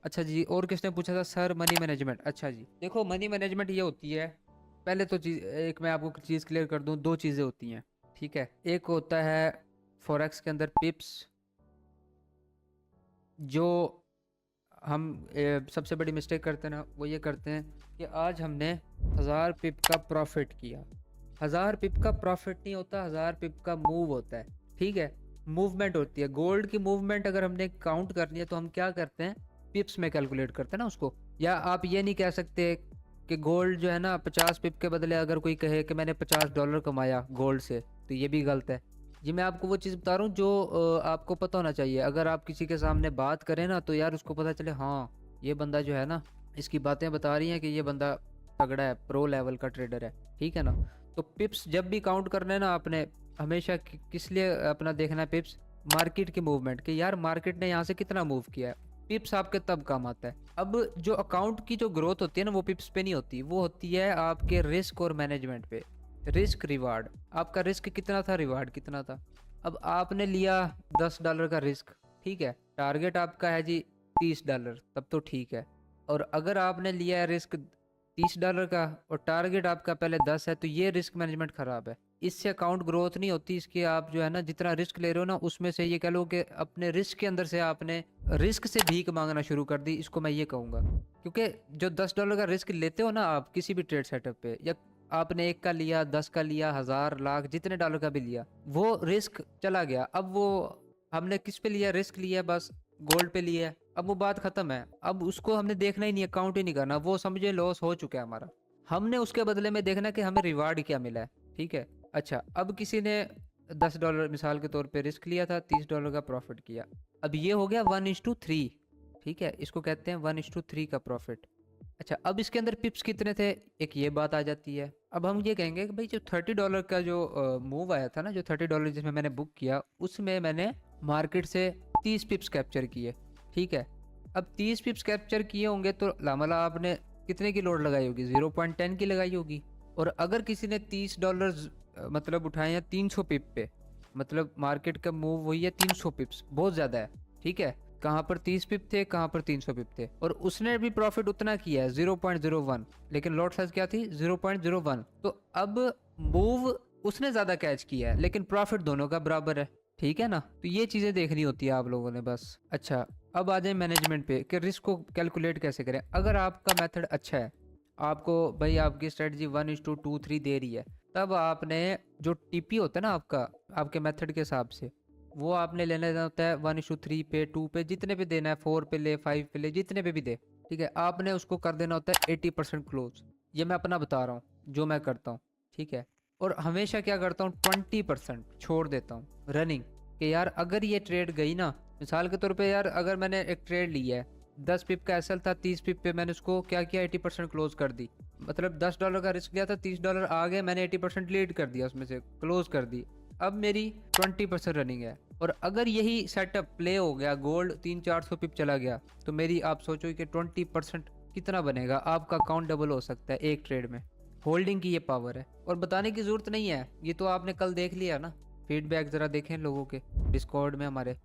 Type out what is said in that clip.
अच्छा जी, और किसने पूछा था सर मनी मैनेजमेंट? अच्छा जी, देखो मनी मैनेजमेंट ये होती है, पहले तो चीज एक मैं आपको चीज़ क्लियर कर दूं, दो चीज़ें होती हैं, ठीक है। एक होता है फॉरेक्स के अंदर पिप्स, जो हम सबसे बड़ी मिस्टेक करते हैं ना, वो ये करते हैं कि आज हमने 1000 पिप का प्रॉफिट किया। 1000 पिप का प्रॉफिट नहीं होता, 1000 पिप का मूव होता है, ठीक है। मूवमेंट होती है गोल्ड की, मूवमेंट अगर हमने काउंट करनी है तो हम क्या करते हैं, पिप्स में कैलकुलेट करते हैं ना उसको। या आप ये नहीं कह सकते कि गोल्ड जो है ना 50 पिप के बदले अगर कोई कहे कि मैंने $50 कमाया गोल्ड से, तो ये भी गलत है। जी, मैं आपको वो चीज़ बता रहा हूँ जो आपको पता होना चाहिए। अगर आप किसी के सामने बात करें ना, तो यार उसको पता चले हाँ, ये बंदा जो है ना, इसकी बातें बता रही हैं कि ये बंदा तगड़ा है, प्रो लेवल का ट्रेडर है, ठीक है ना। तो पिप्स जब भी काउंट करना है ना आपने, हमेशा किस लिए अपना देखना है पिप्स, मार्केट की मूवमेंट, कि यार मार्केट ने यहाँ से कितना मूव किया है। पिप्स आपके तब काम आता है। अब जो अकाउंट की जो ग्रोथ होती है ना, वो पिप्स पे नहीं होती, वो होती है आपके रिस्क और मैनेजमेंट पे। रिस्क रिवार्ड, आपका रिस्क कितना था, रिवार्ड कितना था। अब आपने लिया $10 का रिस्क, ठीक है, टारगेट आपका है जी $30, तब तो ठीक है। और अगर आपने लिया है रिस्क $30 का और टारगेट आपका पहले 10 है, तो ये रिस्क मैनेजमेंट खराब है। इससे अकाउंट ग्रोथ नहीं होती, इसके आप जो है ना जितना रिस्क ले रहे हो ना, उसमें से ये कह लो कि अपने रिस्क के अंदर से आपने रिस्क से भीख मांगना शुरू कर दी, इसको मैं ये कहूँगा। क्योंकि जो $10 का रिस्क लेते हो ना आप किसी भी ट्रेड सेटअप पे, या आपने एक का लिया, 10 का लिया, 1000 लाख जितने डॉलर का भी लिया, वो रिस्क चला गया। अब वो हमने किस पे लिया, रिस्क लिया, बस गोल्ड पे लिया है। अब वो बात खत्म है, अब उसको हमने देखना ही नहीं है, काउंट ही नहीं करना, वो समझे लॉस हो चुका है हमारा। हमने उसके बदले में देखना कि हमें रिवार्ड क्या मिला है, ठीक है। अच्छा, अब किसी ने $10 मिसाल के तौर पे रिस्क लिया था, $30 का प्रॉफिट किया। अब ये हो गया 1:3, ठीक है, इसको कहते हैं 1:3 का प्रॉफिट। अच्छा, अब इसके अंदर पिप्स कितने थे, एक ये बात आ जाती है। अब हम ये कहेंगे कि भाई जो $30 का जो मूव आया था ना, जो $30 जिसमें मैंने बुक किया, उसमें मैंने मार्केट से 30 पिप्स कैप्चर किए, ठीक है। अब 30 पिप्स कैप्चर किए होंगे तो लामला आपने कितने की लोड लगाई होगी, 0.10 की लगाई होगी। और अगर किसी ने $30 मतलब उठाए हैं 300 पिप पे, मतलब मार्केट का मूव हुई है 300 पिप्स, बहुत ज़्यादा है, ठीक है। कहाँ पर 30 पिप थे, कहाँ पर 300 पिप थे, और उसने भी प्रॉफिट उतना किया है 0.01, लेकिन लॉट साइज क्या थी, 0.01। तो अब मूव उसने ज्यादा कैच किया है, लेकिन प्रॉफिट दोनों का बराबर है, ठीक है ना। तो ये चीजें देखनी होती है आप लोगों ने बस। अच्छा, अब आ जाए मैनेजमेंट पे कि रिस्क को कैलकुलेट कैसे करें। अगर आपका मेथड अच्छा है, आपको भाई आपकी स्ट्रेटजी 1:2 3 दे रही है, तब आपने जो टीपी होता है ना आपका, आपके मेथड के हिसाब से, वो आपने लेना होता है 1:3 पे, 2 पे, जितने पे देना है, 4 पे ले, 5 पे ले, जितने पे भी दे, ठीक है। आपने उसको कर देना होता है 80% क्लोज। ये मैं अपना बता रहा हूँ जो मैं करता हूँ, ठीक है। और हमेशा क्या करता हूँ, 20% छोड़ देता हूँ रनिंग, कि यार अगर ये ट्रेड गई ना, मिसाल के तौर पे यार अगर मैंने एक ट्रेड ली है, 10 पिप का एसएल था, 30 पिप पे मैंने उसको क्या किया, 80% क्लोज कर दी। मतलब $10 का रिस्क लिया था, $30 आ गए, मैंने 80% लीड कर दिया, उसमें से क्लोज कर दी। अब मेरी 20% रनिंग है। और अगर यही सेटअप प्ले हो गया, गोल्ड 300-400 पिप चला गया, तो मेरी आप सोचो कि 20% कितना बनेगा, आपका अकाउंट डबल हो सकता है एक ट्रेड में। होल्डिंग की ये पावर है, और बताने की जरूरत नहीं है, ये तो आपने कल देख लिया ना। फीडबैक जरा देखें लोगों के डिस्कॉर्ड में हमारे।